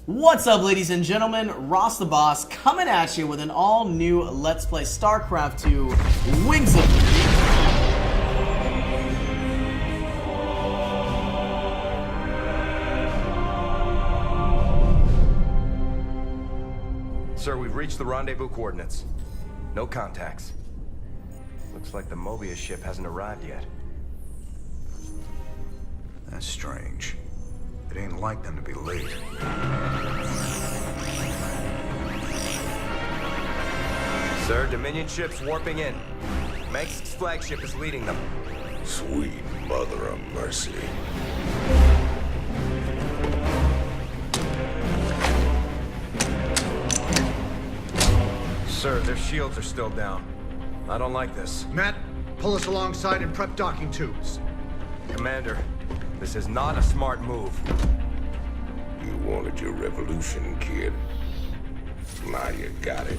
What's up, ladies and gentlemen? Ross the Boss coming at you with an all-new Let's Play Starcraft 2 Wings of Liberty. Sir, we've reached the rendezvous coordinates. No contacts. Looks like the Mobius ship hasn't arrived yet. That's strange. It ain't like them to be late. Sir, Dominion ships warping in. Mengsk's flagship is leading them. Sweet mother of mercy. Sir, their shields are still down. I don't like this. Matt, pull us alongside and prep docking tubes. Commander, this is not a smart move. You wanted your revolution, kid. Now you got it.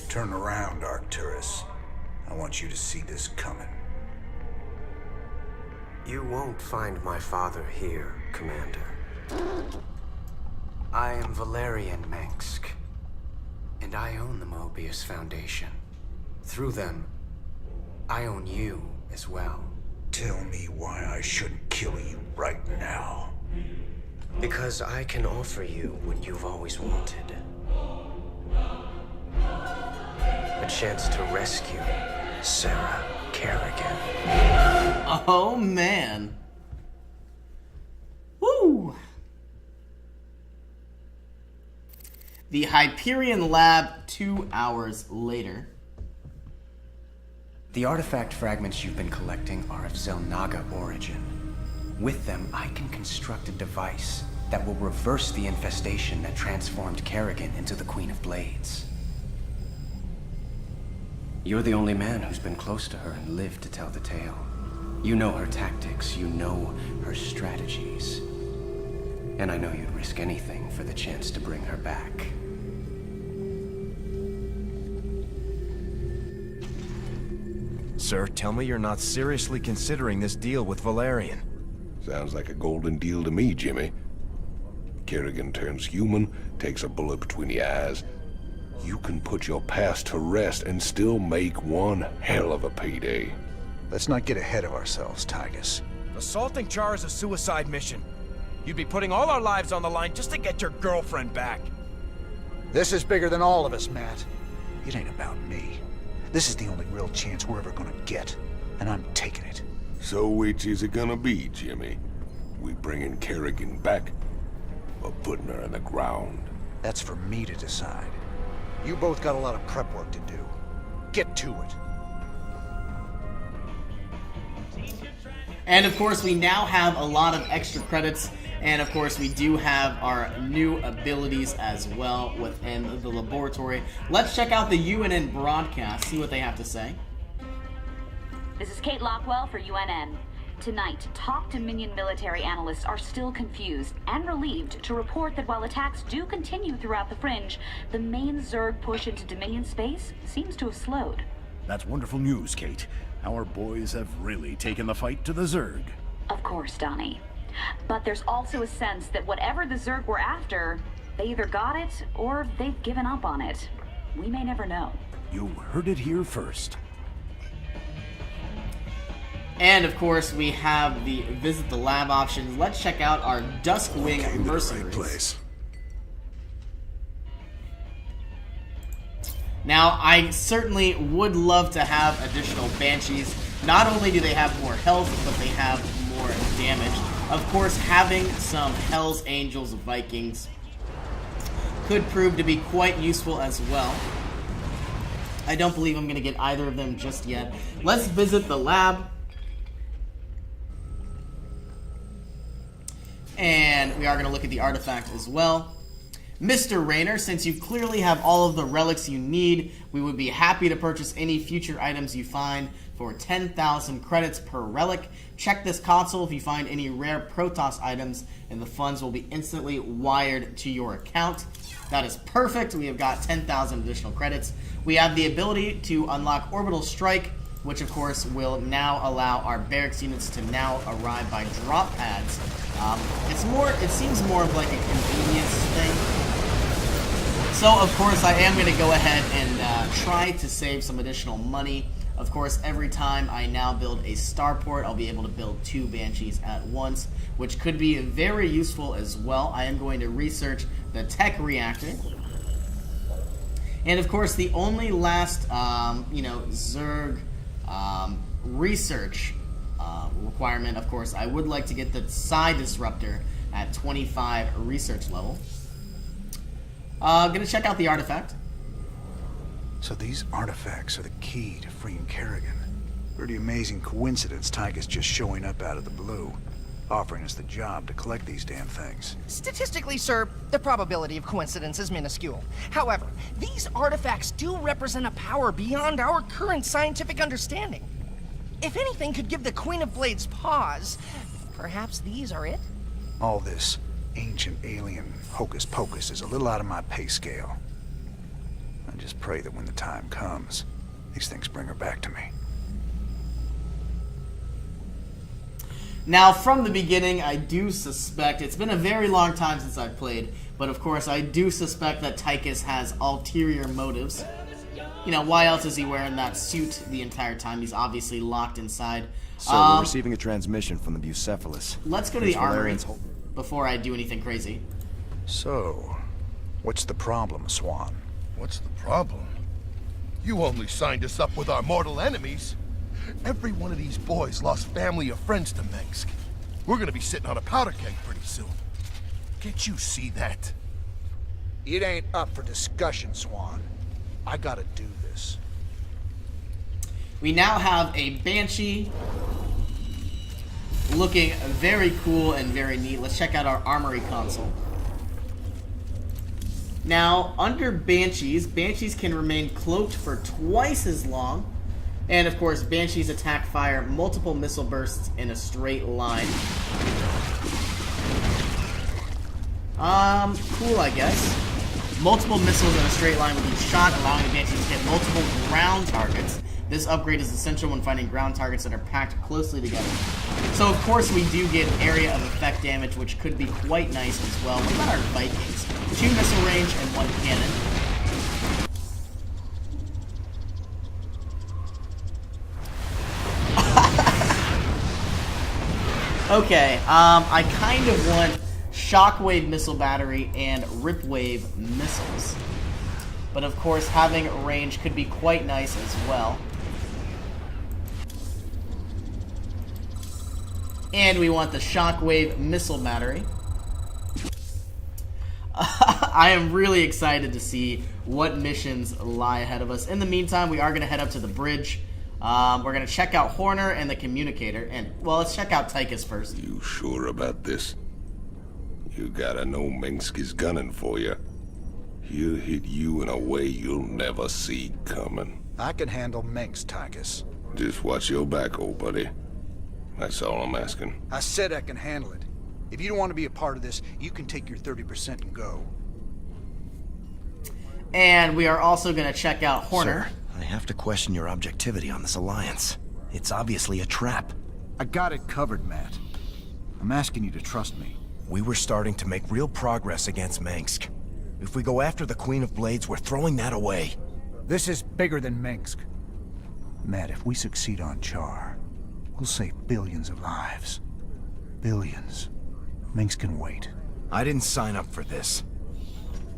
Turn around, Arcturus. I want you to see this coming. You won't find my father here, Commander. I am Valerian Mengsk, and I own the Mobius Foundation. Through them, I own you as well. Tell me why I shouldn't kill you right now. Because I can offer you what you've always wanted. A chance to rescue Sarah Kerrigan. Oh, man. Woo! The Hyperion Lab 2 hours later. The artifact fragments you've been collecting are of Xel'Naga origin. With them, I can construct a device that will reverse the infestation that transformed Kerrigan into the Queen of Blades. You're the only man who's been close to her and lived to tell the tale. You know her tactics, you know her strategies. And I know you'd risk anything for the chance to bring her back. Sir, tell me you're not seriously considering this deal with Valerian. Sounds like a golden deal to me, Jimmy. Kerrigan turns human, takes a bullet between the eyes. You can put your past to rest and still make one hell of a payday. Let's not get ahead of ourselves, Tygus. Assaulting Char is a suicide mission. You'd be putting all our lives on the line just to get your girlfriend back. This is bigger than all of us, Matt. It ain't about me. This is the only real chance we're ever gonna get, and I'm taking it. So which is it gonna be, Jimmy? We bringing Kerrigan back, or putting her in the ground? That's for me to decide. You both got a lot of prep work to do. Get to it. And of course, we now have a lot of extra credits. And of course, we do have our new abilities as well within the laboratory. Let's check out the UNN broadcast, see what they have to say. This is Kate Lockwell for UNN. Tonight, top Dominion military analysts are still confused and relieved to report that while attacks do continue throughout the Fringe, the main Zerg push into Dominion space seems to have slowed. That's wonderful news, Kate. Our boys have really taken the fight to the Zerg. Of course, Donnie. But there's also a sense that whatever the Zerg were after, they either got it or they've given up on it. We may never know. You heard it here first. And of course, we have the visit the lab options. Let's check out our Duskwing mercenaries. Now, I certainly would love to have additional Banshees. Not only do they have more health, but they have more damage. Of course, having some Hell's Angels Vikings could prove to be quite useful as well. I don't believe I'm going to get either of them just yet. Let's visit the lab. And we are going to look at the artifact as well. Mr. Rayner, since you clearly have all of the relics you need, we would be happy to purchase any future items you find for 10,000 credits per relic. Check this console if you find any rare Protoss items, and the funds will be instantly wired to your account. That is perfect. We have got 10,000 additional credits. We have the ability to unlock Orbital Strike, which of course will now allow our barracks units to now arrive by drop pads. It seems more of like a convenience thing. So of course I am going to go ahead and try to save some additional money. Of course, every time I now build a starport, I'll be able to build 2 Banshees at once, which could be very useful as well. I am going to research the tech reactor. And of course, the only last, Zerg research requirement, of course, I would like to get the Psi Disruptor at 25 research level. Gonna check out the artifact. So these artifacts are the key to freeing Kerrigan. Pretty amazing coincidence, Tychus just showing up out of the blue, offering us the job to collect these damn things. Statistically, sir, the probability of coincidence is minuscule. However, these artifacts do represent a power beyond our current scientific understanding. If anything could give the Queen of Blades pause, perhaps these are it? All this ancient alien hocus-pocus is a little out of my pay scale. I just pray that when the time comes, these things bring her back to me. Now, from the beginning, I do suspect, it's been a very long time since I've played, but of course I do suspect that Tychus has ulterior motives. You know, why else is he wearing that suit the entire time? He's obviously locked inside. So we're receiving a transmission from the Bucephalus. Let's go to the armory before I do anything crazy. So, what's the problem, Swan? What's the problem? You only signed us up with our mortal enemies. Every one of these boys lost family or friends to Mengsk. We're gonna be sitting on a powder keg pretty soon. Can't you see that? It ain't up for discussion, Swan. I gotta do this. We now have a Banshee looking very cool and very neat. Let's check out our armory console. Now, under Banshees, Banshees can remain cloaked for twice as long. And of course, Banshees attack fire multiple missile bursts in a straight line. Cool, I guess. Multiple missiles in a straight line with each shot, allowing the Banshees to hit multiple ground targets. This upgrade is essential when finding ground targets that are packed closely together. So of course we do get area of effect damage, which could be quite nice as well. What about our Vikings? 2 missile range and 1 cannon. Okay, I kind of want Shockwave Missile Battery and Ripwave Missiles. But of course, having range could be quite nice as well. And we want the Shockwave Missile Battery. I am really excited to see what missions lie ahead of us. In the meantime, we are going to head up to the bridge. We're going to check out Horner and the communicator. And, well, let's check out Tychus first. You sure about this? You gotta know Mengsk is gunning for you. He'll hit you in a way you'll never see coming. I can handle Mengsk, Tychus. Just watch your back, old buddy. That's all I'm asking. I said I can handle it. If you don't want to be a part of this, you can take your 30% and go. And we are also going to check out Horner. Sir, I have to question your objectivity on this alliance. It's obviously a trap. I got it covered, Matt. I'm asking you to trust me. We were starting to make real progress against Mengsk. If we go after the Queen of Blades, we're throwing that away. This is bigger than Mengsk. Matt, if we succeed on Char, we'll save billions of lives. Billions. Mengsk can wait. I didn't sign up for this.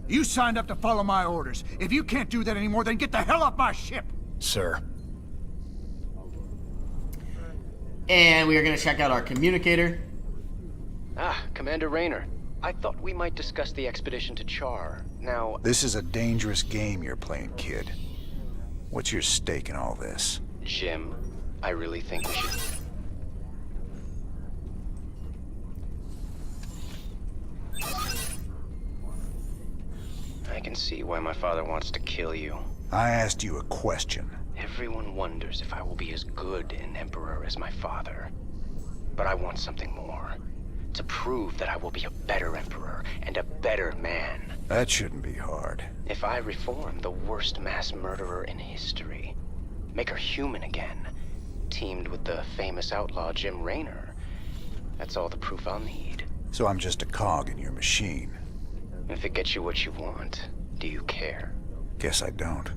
You signed up to follow my orders. If you can't do that anymore, then get the hell off my ship! Sir. And we are going to check out our communicator. Ah, Commander Raynor. I thought we might discuss the expedition to Char. Now... This is a dangerous game you're playing, kid. What's your stake in all this? Jim, I really think we should... I can see why my father wants to kill you. I asked you a question. Everyone wonders if I will be as good an emperor as my father. But I want something more. To prove that I will be a better emperor and a better man. That shouldn't be hard. If I reform the worst mass murderer in history, make her human again, teamed with the famous outlaw Jim Raynor, that's all the proof I'll need. So I'm just a cog in your machine. If it gets you what you want, do you care? Guess I don't.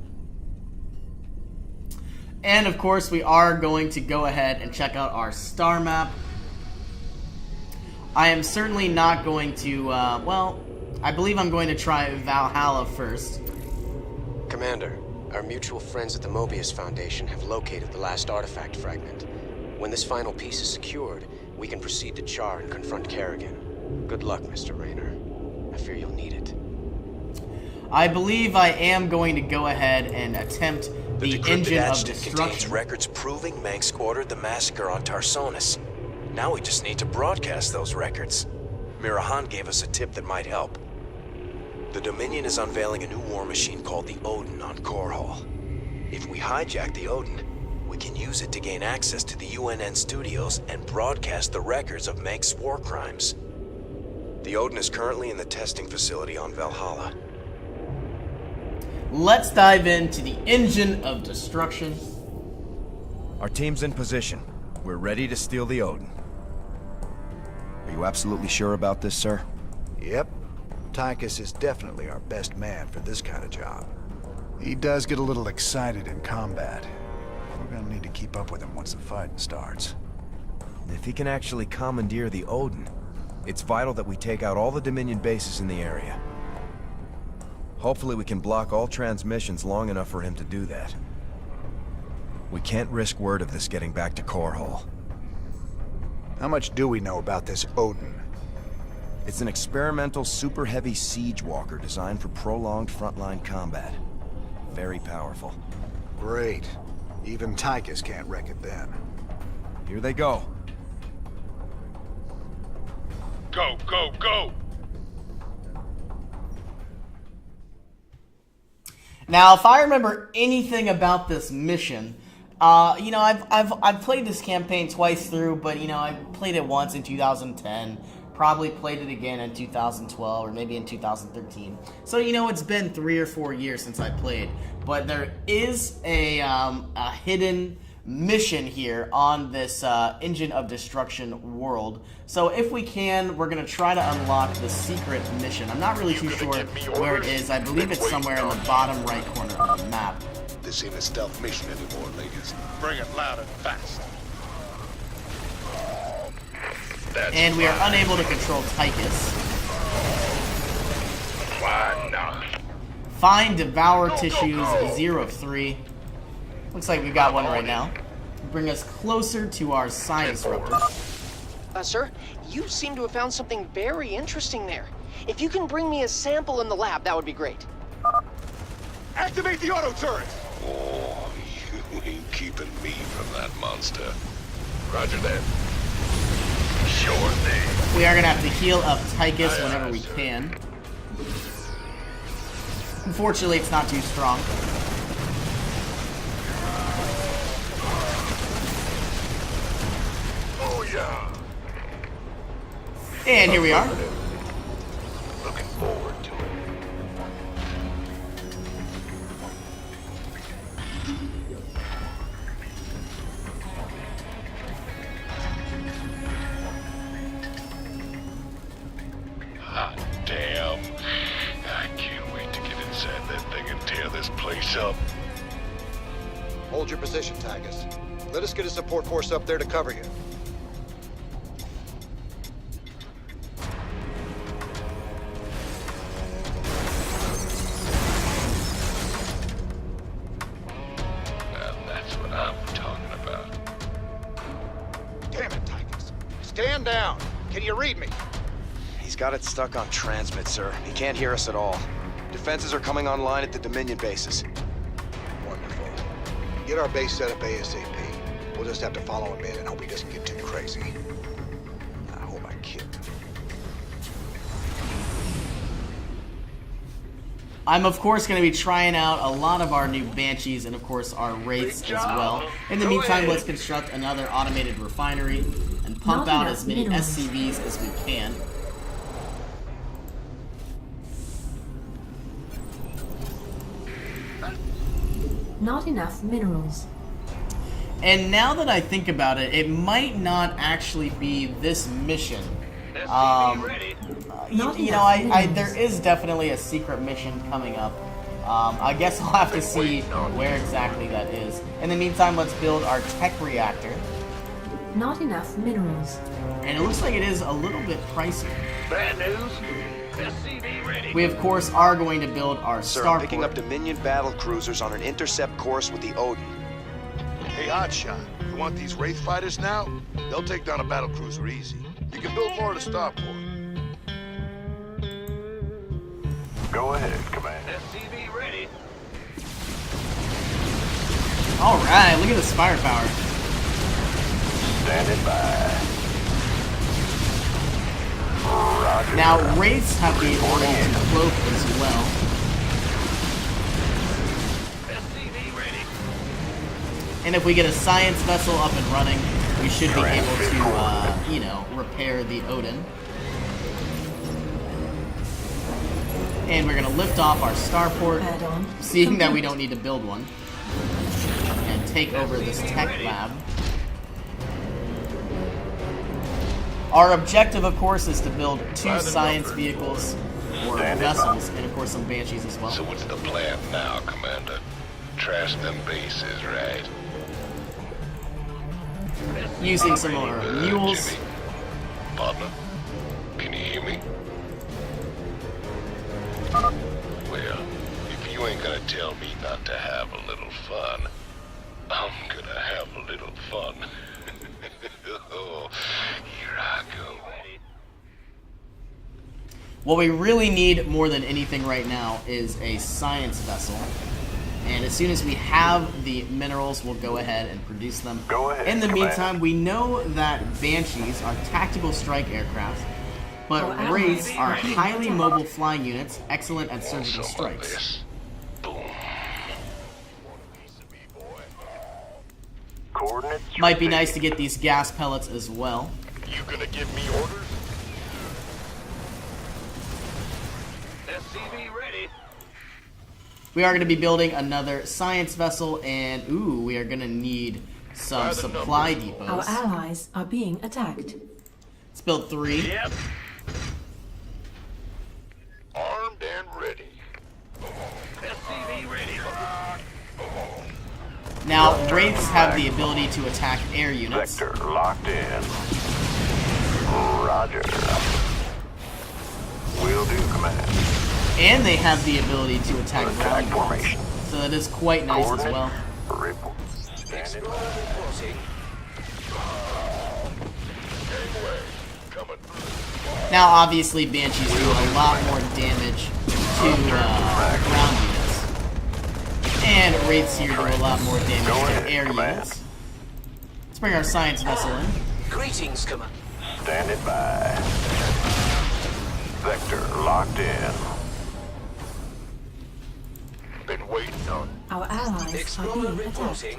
And of course, we are going to go ahead and check out our star map. I am certainly not going to, well, I believe I'm going to try Valhalla first. Commander, our mutual friends at the Mobius Foundation have located the last artifact fragment. When this final piece is secured, we can proceed to Char and confront Kerrigan. Good luck, Mr. Raynor. I fear you'll need it. I believe I am going to go ahead and attempt the engine of contains destruction. records proving Mengsk ordered the massacre on Tarsonis. Now we just need to broadcast those records. Mirahan gave us a tip that might help. The Dominion is unveiling a new war machine called the Odin on Korhal. If we hijack the Odin, we can use it to gain access to the UNN studios and broadcast the records of Mengsk's war crimes. The Odin is currently in the testing facility on Valhalla. Let's dive into the engine of destruction. Our team's in position. We're ready to steal the Odin. Are you absolutely sure about this, sir? Yep. Tychus is definitely our best man for this kind of job. He does get a little excited in combat. We're gonna need to keep up with him once the fighting starts. If he can actually commandeer the Odin, it's vital that we take out all the Dominion bases in the area. Hopefully we can block all transmissions long enough for him to do that. We can't risk word of this getting back to Korhal. How much do we know about this Odin? It's an experimental super-heavy siege walker designed for prolonged frontline combat. Very powerful. Great. Even Tychus can't wreck it then. Here they go. Go, go, go! Now, if I remember anything about this mission, you know, I've played this campaign twice through, but you know, I played it once in 2010, probably played it again in 2012 or maybe in 2013. So you know, it's been 3 or 4 years since I played, but there is a hidden mission here on this engine of destruction world. So if we can, we're gonna try to unlock the secret mission. I'm not really too sure where it is. I believe it's somewhere in the bottom right corner of the map. This ain't a stealth mission anymore, ladies. Bring it loud and fast. And we are unable to control Tychus. Why not? Find Devour Tissues 03. Looks like we've got one right now. Bring us closer to our science disruptor. Sir, you seem to have found something very interesting there. If you can bring me a sample in the lab, that would be great. Activate the auto turret! Oh, you ain't keeping me from that monster. Roger that. Sure thing. We are gonna have to heal up Tychus whenever we can. Unfortunately, it's not too strong. Oh yeah. And here we are. Looking forward to it. Hot damn. I can't wait to get inside that thing and tear this place up. Hold your position, Tychus. Let us get a support force up there to cover you. down. Can you read me? He's got it stuck on transmit, sir. He can't hear us at all. Defenses are coming online at the Dominion bases. Wonderful. Get our base set up ASAP. We'll just have to follow him in and hope he doesn't get too crazy. I hope I kid. I'm of course going to be trying out a lot of our new Banshees and of course our Wraiths as well. In the meantime, let's construct another automated refinery and pump out as many SCVs as we can. Not enough minerals. And now that I think about it, it might not actually be this mission. There is definitely a secret mission coming up. I guess I'll have to see where exactly that is. In the meantime, let's build our tech reactor. Not enough minerals. And it looks like it is a little bit pricey. Bad news. SCV ready. We of course are going to build our Sir, starport. I'm picking up Dominion battle cruisers on an intercept course with the Odin. Hey, Hotshot, you want these Wraith fighters now? They'll take down a battlecruiser easy. You can build more to starport. Go ahead, Commander. SCV ready. Alright, look at this firepower. Standing by. Roger. Now, Wraiths have the ability to cloak as well. SCV ready. And if we get a science vessel up and running, we should be able to, repair the Odin. And we're going to lift off our starport, seeing that we don't need to build one, and take over this tech lab. Our objective, of course, is to build 2 science vehicles, or vessels, and of course some Banshees as well. So what's the plan now, Commander? Trash them bases, right? Using some more mules. Jimmy, partner, can you hear me? Well, if you ain't gonna tell me not to have a little fun, I'm gonna have a little fun. Oh, here I go. What we really need more than anything right now is a science vessel. And as soon as we have the minerals, we'll go ahead and produce them. Go ahead, In the Commander. meantime, we know that Banshees are tactical strike aircraft, but Wraiths are highly mobile flying units, excellent at surgical strikes. Coordinates. Might be nice to get these gas pellets as well. You gonna give me orders? SCV ready. We are going to be building another science vessel, and we are going to need some supply depots. Our allies are being attacked. Let's build 3. Yep. Armed and ready. SCV ready. Now, Wraiths have the ability to attack air units. Sector locked in. Roger. Will do, Command. And they have the ability to attack ground units. So that is quite nice as well. Now, obviously, Banshees do a lot more damage to ground units. And Wraiths here do a lot more damage to air units. Let's bring our science vessel in. Greetings, Commander. Standing by. Sector locked in. Been waiting on. Our allies are being attacked.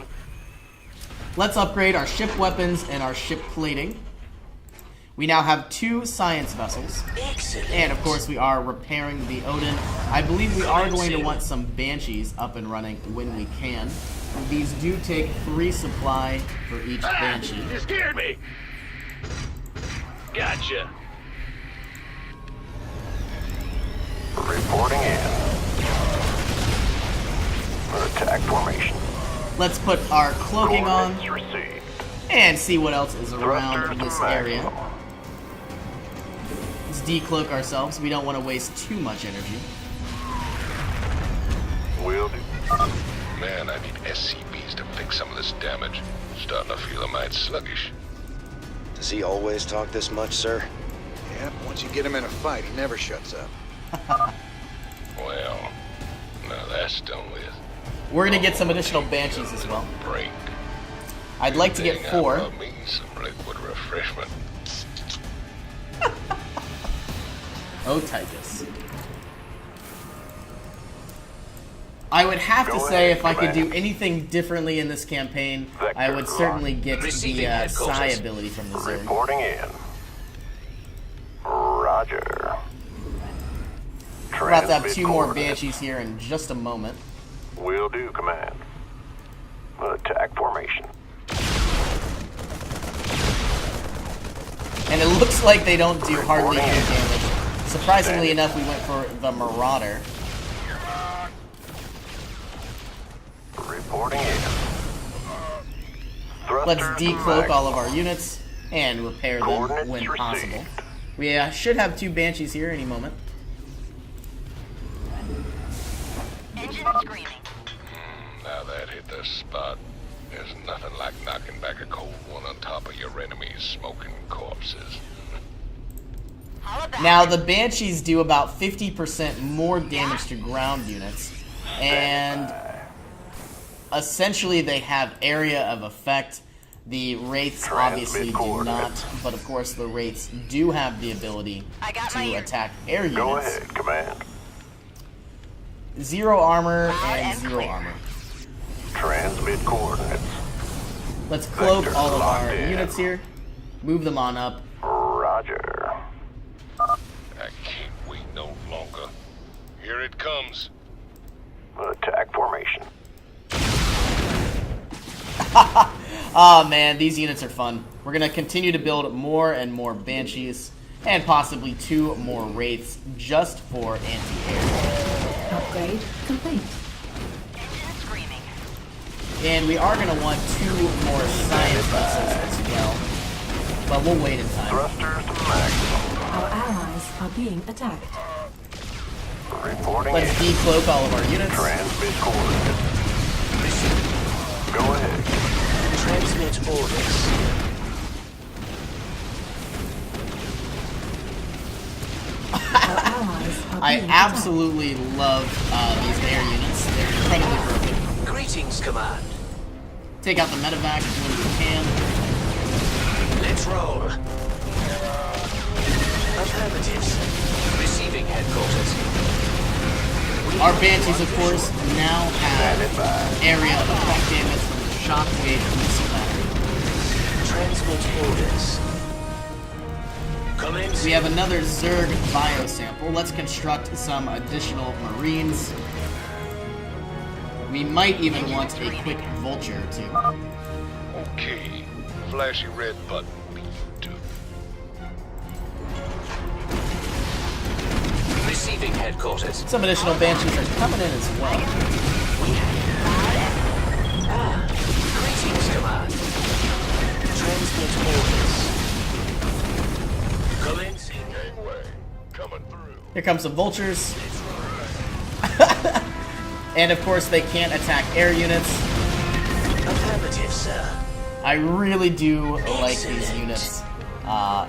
Let's upgrade our ship weapons and our ship plating. We now have 2 science vessels. Excellent. And of course we are repairing the Odin. I believe we are going to want some Banshees up and running when we can. These do take 3 supply for each Banshee. You scared me. Gotcha. Reporting in. Attack formation. Let's put our cloaking on Coordinates received. and see what else is around Thrusters this to area. maximum. Let's decloak ourselves. We don't want to waste too much energy. Will do. Man, I need SCBs to fix some of this damage. Starting to feel a mite sluggish. Does he always talk this much, sir? Yep, once you get him in a fight, he never shuts up. Well, now that's done with. We're gonna get some additional Banshees as well. Break. I'd like to get 4. I love me some liquid refreshment. Oh, Tychus. I would have to say if I could do anything differently in this campaign, I would certainly get the Psi ability from the Zerg. Reporting in. Roger. We're about to have 2 more Banshees here in just a moment. Will do, Command. Attack formation. And it looks like they don't do hardly any damage. Surprisingly enough, we went for the Marauder. Reporting in. Let's decloak all of our units and repair them when possible. We should have 2 Banshees here any moment. Engine screaming. Now that hit the spot. There's nothing like knocking back a cold one on top of your enemy's smoking corpses. Now, the Banshees do about 50% more damage to ground units, and essentially they have area of effect. The Wraiths obviously do not, but of course the Wraiths do have the ability to attack air units. Go ahead, Command. 0 armor and 0 armor. Transmit coordinates. Let's cloak all of our units here. Move them on up. Roger. I can't wait no longer. Here it comes. Attack formation. Oh man, these units are fun. We're gonna continue to build more and more Banshees, and possibly 2 more Wraiths just for anti-air. Upgrade complete. And we are gonna want 2 more science vessels as well. But we'll wait in time. Thrusters to maximum. Our allies are being attacked. Reporting Let's in. decloak all of our units. Transmit coordinates. Go ahead. Transmit orders. Our allies are I being absolutely love these air units. They're incredibly broken. Greetings, Command. Take out the medevac when you can. Let's roll. Affirmatives. Receiving headquarters. Our Banshees, of course, now have area of effect damage from the shockwave missile battery. Transmit orders. Commence. We have another Zerg biosample. Let's construct some additional Marines. We might even want a quick Vulture or 2. Okay. Flashy red button. Receiving headquarters. Some additional Banshees are coming in as well. Greetings, Command. Transmit orders. Commencing. Gangway. Coming through. Here comes some Vultures. And of course they can't attack air units. Affirmative, sir. I really do like these units.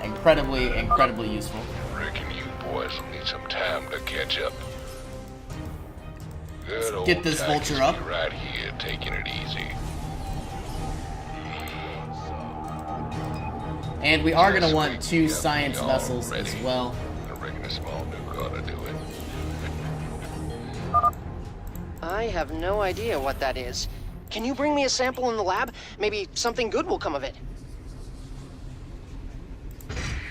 Incredibly useful. Reckon you boys will need some time to catch up. Good old Get this Tychus Vulture up. be right here, taking it easy. And we are going to want 2 science vessels as well. I reckon a small nuke ought to do it. I have no idea what that is. Can you bring me a sample in the lab? Maybe something good will come of it.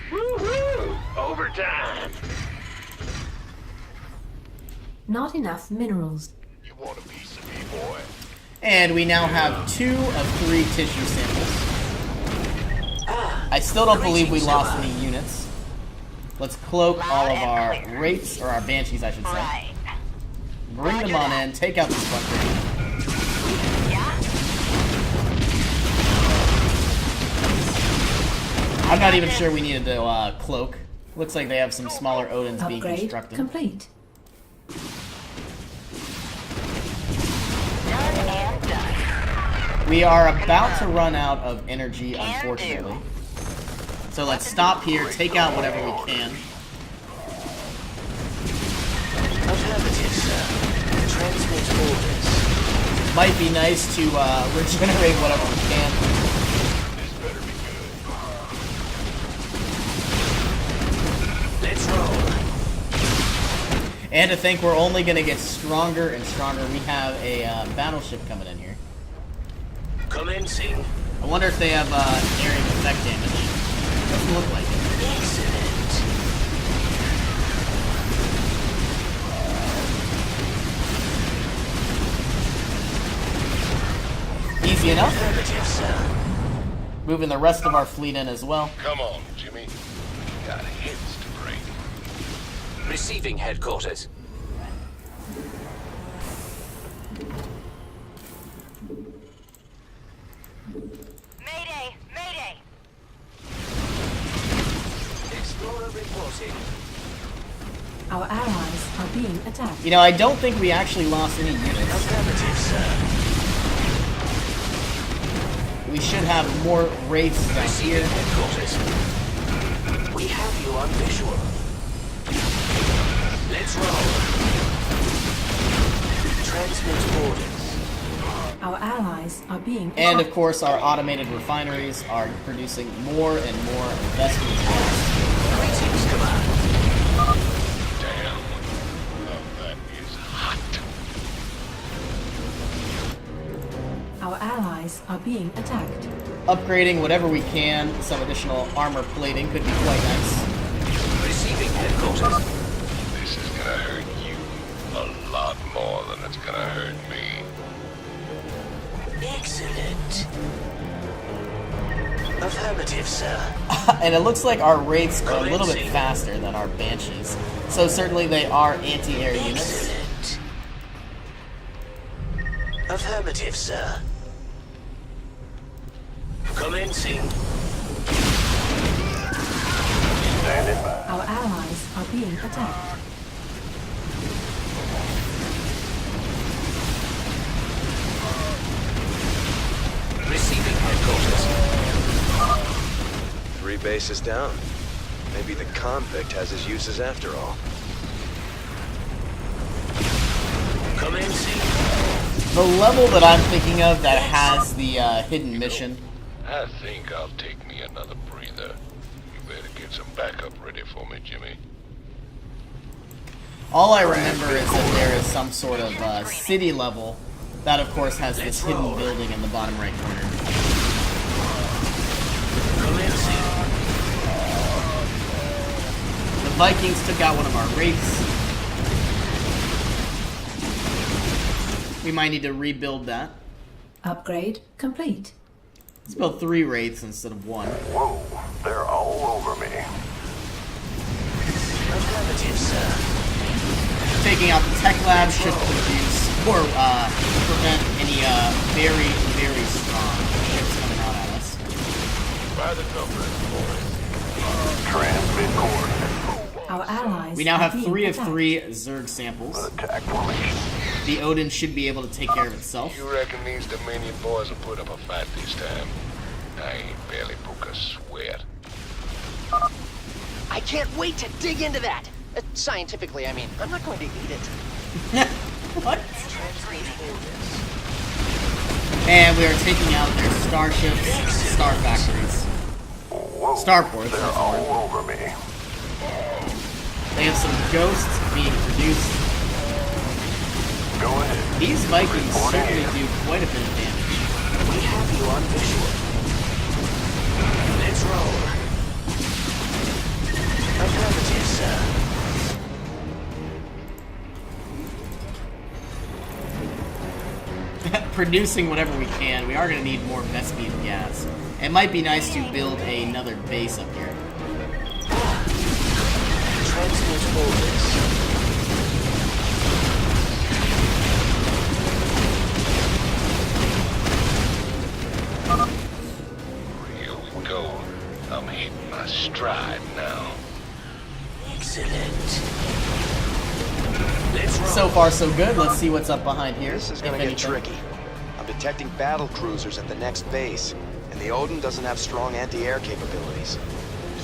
Woohoo! Overtime! Not enough minerals. You want a piece of me, boy? And we now have 2 of 3 tissue samples. I still don't believe we lost any units. Let's cloak all of our Wraiths, or our Banshees I should say. Bring them on in, take out this bunker. I'm not even sure we needed to cloak. Looks like they have some smaller Odins being Upgrade constructed. complete. Done. We are about to run out of energy, unfortunately. So let's stop here, take out whatever we can. Affirmative, sir. Transmit orders. Might be nice to regenerate whatever we can. This better be good. Let's roll. And to think we're only going to get stronger and stronger. We have a battleship coming in here. Commencing. I wonder if they have area effect damage. Doesn't look like it. Excellent. Easy enough. Affirmative, sir. Moving the rest of our fleet in as well. Come on, Jimmy. Got heads to break. Receiving headquarters. Mayday! Mayday! Explorer reporting. Our allies are being attacked. You know, I don't think we actually lost any units. Affirmative, sir. We should have more wraiths down here. Headquarters. We have you on visual. Let's roll. Transmit orders. Our allies are being And of attacked. course, our automated refineries are producing more and more investment gas. Greetings, Command. Damn. That is hot. Our allies are being attacked. Upgrading whatever we can, some additional armor plating could be quite nice. Receiving headquarters. This is gonna hurt you a lot more than it's gonna hurt me. Excellent. Affirmative, sir. And it looks like our wraiths are a little bit faster than our banshees. So certainly they are anti-air units. Excellent. Affirmative, sir. Commencing. Standing by. Our allies are being attacked. Receiving headquarters. 3 bases down. Maybe the convict has his uses after all. Commencing. The level that I'm thinking of that has the hidden mission. I think I'll take me another breather. You better get some backup ready for me, Jimmy. All I remember is that there is some sort of city level that, of course, has this hidden building in the bottom right corner. Commencing. The Vikings took out one of our wraiths. We might need to rebuild that. Upgrade complete. Let's build 3 wraiths instead of 1. Whoa, they're all over me. Affirmative, sir. Taking out the tech lab should produce or prevent any very, very strong ships coming out at us. By the numbers, boys. Transmit coordinates. Our allies We now are have being 3 of attacked. 3 Zerg samples. Attack formation. The Odin should be able to take care of itself. You reckon these Dominion boys will put up a fight this time? I ain't barely broke a sweat. I can't wait to dig into that. Scientifically, I mean. I'm not going to eat it. What? And we are taking out their starships, star factories. Whoa, Starports, they're that's all the word. over me. They have some ghosts being produced. Go ahead. These Vikings certainly do quite a bit of damage. We have you on visual. Let's roll. Affirmative, sir. Producing whatever we can. We are going to need more Vespian gas. It might be nice to build another base up here. Transmit orders. Here we go. I'm hitting my stride now. Excellent. Let's roll. So far, so good. Let's see what's up behind here. This is if gonna get anything. tricky. I'm detecting battle cruisers at the next base, and the Odin doesn't have strong anti-air capabilities.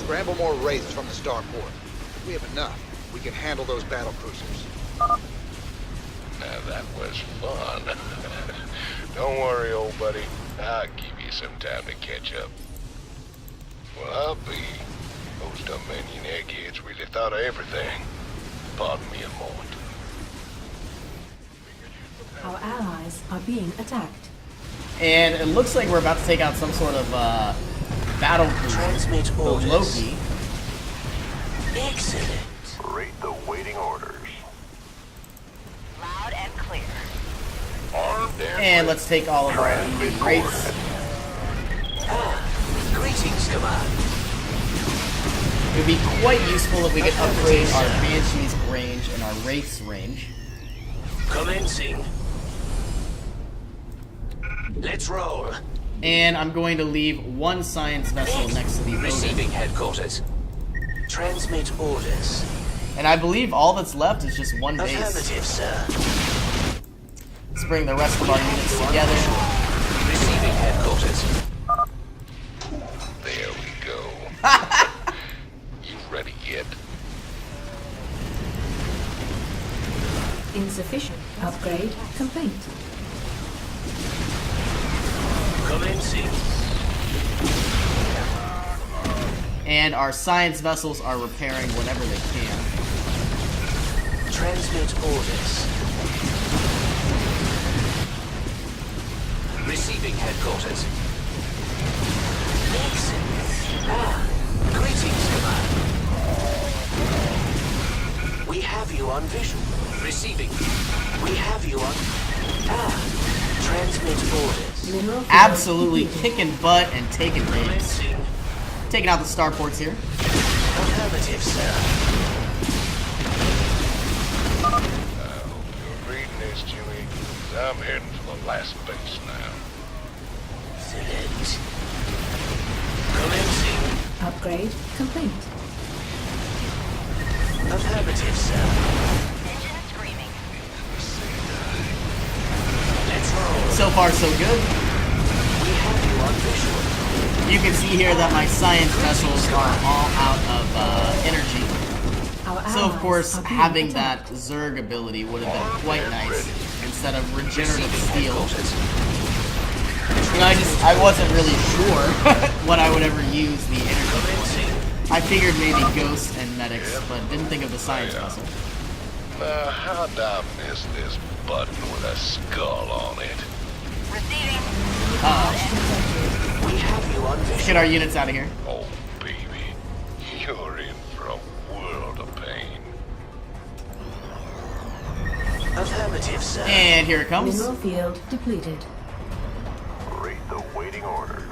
Scramble more Wraiths from the starport. If we have enough, we can handle those battle cruisers. Now that was fun. Don't worry, old buddy. I'll give you some time to catch up. Well, I'll be. Those Dominion eggheads really thought of everything. Pardon me a moment. Our allies are being attacked. And it looks like we're about to take out some sort of battle cruiser. Transmit The orders. Loki. Excellent. Rate the waiting orders. Loud and clear. Armed And let's take all of our Wraiths. Greetings, Command. It would be quite useful if we could upgrade our Banshee's range and our Wraith's range. Commencing. Let's roll. And I'm going to leave one science vessel next to the Receiving Odin. headquarters. Transmit orders. And I believe all that's left is just one base. Affirmative, sir. Let's bring the rest of our units together. Receiving headquarters. There we go. You ready yet? Insufficient. Upgrade complete. Commencing. And our science vessels are repairing whatever they can. Transmit orders. Receiving headquarters. Excellent. Greetings, Command. We have you on visual. Receiving. We have you on... Transmit orders. Absolutely kicking butt and taking names. Taking out the starports here. Affirmative, sir. You're reading this, Jimmy. 'Cause I'm heading for the last base now. Excellent. Commencing. Upgrade complete. Affirmative, sir. Engine screaming. Let's roll. So far, so good. We have you on visual. You can see here that my science vessels are all out of energy. Our So of allies course, are being having attacked. that Zerg ability would have been quite nice instead of regenerative steel. You know, I wasn't really sure what I would ever use the energy for. I figured maybe ghosts and medics, but didn't think of the science vessel. Now, how'd I miss this button with a skull on it? Receiving. We have you on Let's visual. get our units out of here. Oh, baby. You're in for a world of pain. Affirmative, sir. And here it comes. Mineral field depleted. Rate the waiting orders.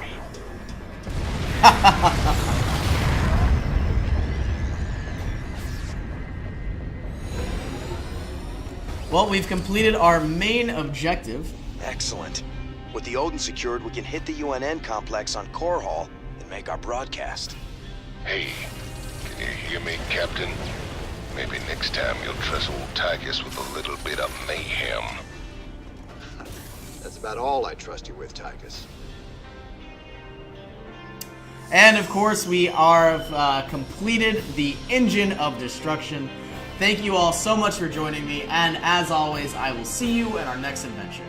Well, we've completed our main objective. Excellent. With the Odin secured, we can hit the UNN complex on Core Hall and make our broadcast. Hey, can you hear me, Captain? Maybe next time you'll trust old Tychus with a little bit of mayhem. That's about all I trust you with, Tychus. And of course, we are completed the Engine of Destruction. Thank you all so much for joining me, and as always, I will see you in our next adventure.